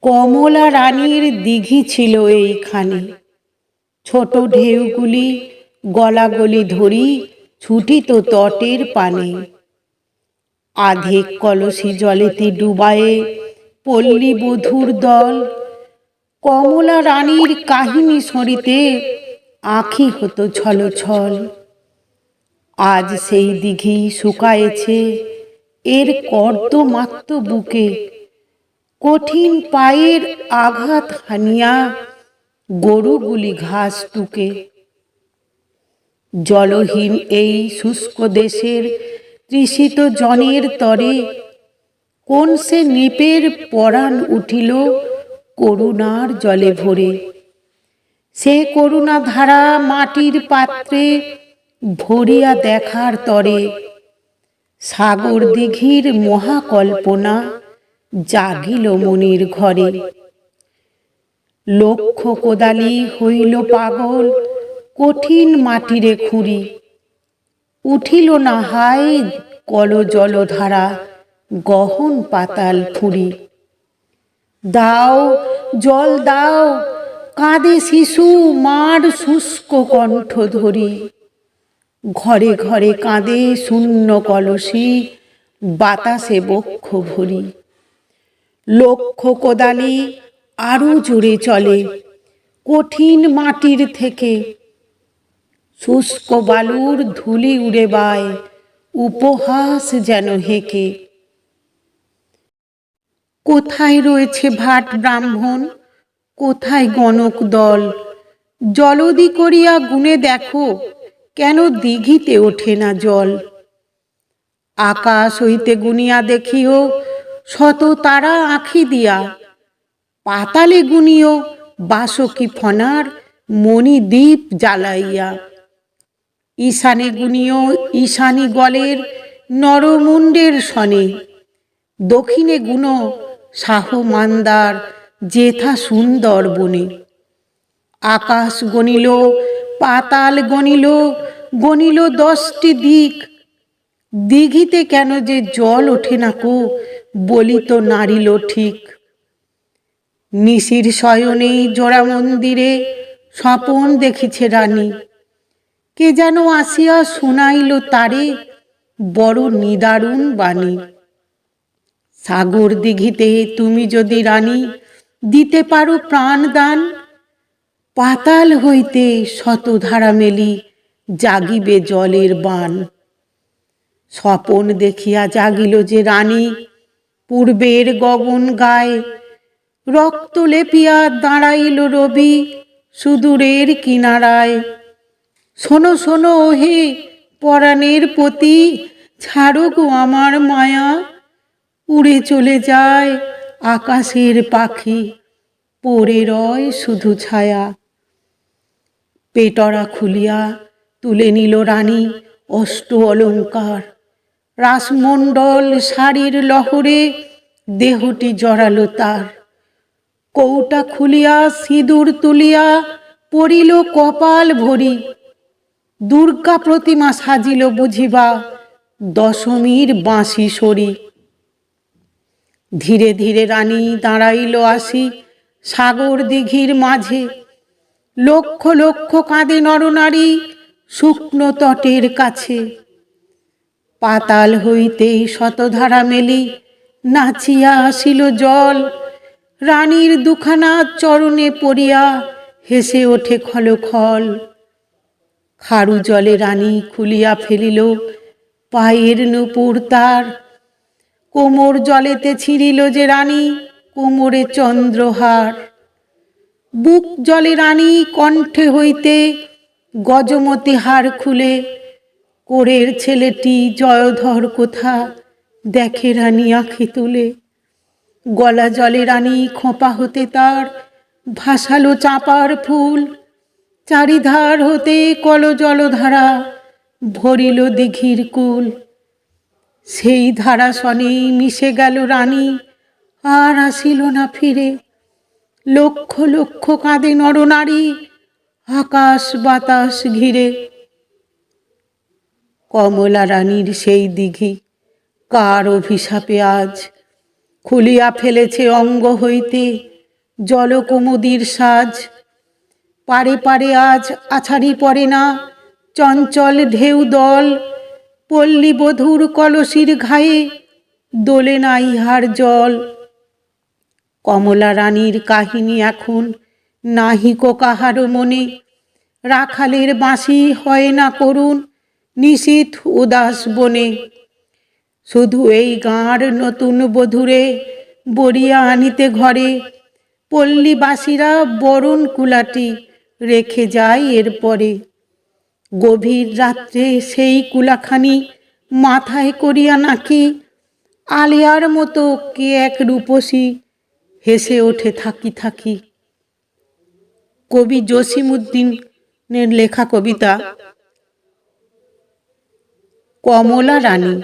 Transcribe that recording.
কমলা রানীর দিঘি ছিল এইখানে। ছোট ঢেউগুলি গলাগলি ধরি ছুটিত তটের পানে। আধেক কলসি জলেতে ডুবায়ে পল্লী বধূর দল। কমলা রানীর কাহিনী শোনিতে আঁখি হতো ছলছল। আজ সেই দিঘি শুকায়েছে, এর কর্দমাক্ত বুকে কঠিন পায়ের আঘাত হানিয়া গরুগুলি ঘাস টুকে। জলহীন এই শুষ্ক দেশের তৃষিত জনের তরে কোন সে নৃপের পরাণ উঠিল করুণার জলে ভরে। সে করুণা ধারা মাটির পাত্রে ভরিয়া দেখার তরে সাগর দিঘির মহাকল্পনা জাগিল মনির ঘরে। লক্ষ কোদালি হইল পাগল কঠিন মাটিরে খুঁড়ি। উঠিল না হায় কল জলধারা গহন পাতাল ফুঁড়ি। দাও জল দাও কাঁদে শিশু মার শুষ্ক কণ্ঠ ধরি। ঘরে ঘরে কাঁদে শূন্য কলসি বাতাসে বক্ষ ভরি। লক্ষ কোদালি আরো জোরে চলে কঠিন মাটির থেকে। শুষ্ক বালুর ধুলি উড়ে বায় উপহাস যেন হেঁকে। কোথায় রয়েছে ভাট ব্রাহ্মণ, কোথায় গণক দল? জলদি করিয়া গুনে দেখো কেন দিঘিতে ওঠে না জল। আকাশ হইতে গুনিয়া দেখিও শত তারা আঁখি দিয়া। পাতালে গুনিও বাসকি ফনার মণিদ্বীপ জ্বালাইয়া। ঈশানে গুনিও ঈশানী গলের নরমুণ্ডের সনে। দক্ষিণে গুনো শাহ মান্দার জেথা সুন্দর বনে। আকাশ গণিল পাতাল গণিল গণিল 10টি দিক। দিঘিতে কেন যে জল ওঠে না কো বলিত নারিল ঠিক। নিশির শয়নে জোড়া মন্দিরে স্বপন দেখিছে রানী। কে যেন আসিয়া শুনাইল তারে বড় নিদারুণ বাণী। সাগর দিঘিতে তুমি যদি রানী দিতে পারো প্রাণ দান। পাতাল হইতে শতধারা মেলি জাগিবে জলের বান। স্বপন দেখিয়া জাগিল যে রানী পূর্বের গগন গায়। রক্ত লেপিয়া দাঁড়াইল রবি সুদূরের কিনারায়। শোনো শোনো ওহে পরাণের পতি, ছাড়ো গো আমার মায়া। উড়ে চলে যায় আকাশের পাখি, পড়ে রয় শুধু ছায়া। পেটরা খুলিয়া তুলে নিল রানী অষ্ট অলঙ্কার। রাসমণ্ডল শাড়ির লহরে দেহটি জড়ালো তার। কৌটা খুলিয়া সিঁদুর তুলিয়া পড়িল কপাল ভরি। দুর্গা প্রতিমা সাজিল বুঝিবা দশমীর বাঁশি সরি। ধীরে ধীরে রানী দাঁড়াইল আসি সাগর দিঘির মাঝে। লক্ষ লক্ষ কাঁদে নরনারী শুকনো তটের কাছে। পাতাল হইতে শতধারা মেলি নাচিয়া আসিল জল। রানীর দুখানা চরণে পড়িয়া হেসে ওঠে খলখল। খারু জলে রানী খুলিয়া ফেলিল পায়ের নূপুর তার। কোমর জলেতে ছিঁড়িল যে রানী কোমরে চন্দ্রহার। বুক জলে রানী কণ্ঠে হইতে গজমতি হার খুলে। কোরের ছেলেটি জয়ধর কোথা দেখে রানী আঁখি তুলে। গলা জলে রানী খোঁপা হতে তার ভাসালো চাঁপার ফুল। চারিধার হতে কল জলধারা ভরিল দিঘির কূল। সেই ধারা সনেই মিশে গেল রানী আর আসিল না ফিরে। লক্ষ লক্ষ কাঁদে নরনারী আকাশ বাতাস ঘিরে। কমলা রানীর সেই দিঘি কার অভিশাপে আজ খুলিয়া ফেলেছে অঙ্গ হইতে জলকুমুদির সাজ। পারে পারে আজ আছাড়ি পড়ে না চঞ্চল ঢেউ দল, পল্লী বধূর কলসির ঘায়ে দোলে না ইহার জল। কমলা রানীর কাহিনী এখন নাহিক কাহারো মনে, রাখালের বাঁশি হয় না করুণ নিশীথ উদাস বনে। শুধু এই গাঁর নতুন বধূরে বরিয়া আনিতে ঘরে, পল্লীবাসীরা বরণ কুলাটি রেখে যায় এরপরে। গভীর রাত্রে সেই কুলাখানি মাথায় করিয়া নাকি আলিয়ার মতো কে এক রূপসী হেসে ওঠে থাকি থাকি। কবি জসিমউদ্দিনের লেখা কবিতা কমলা রানী।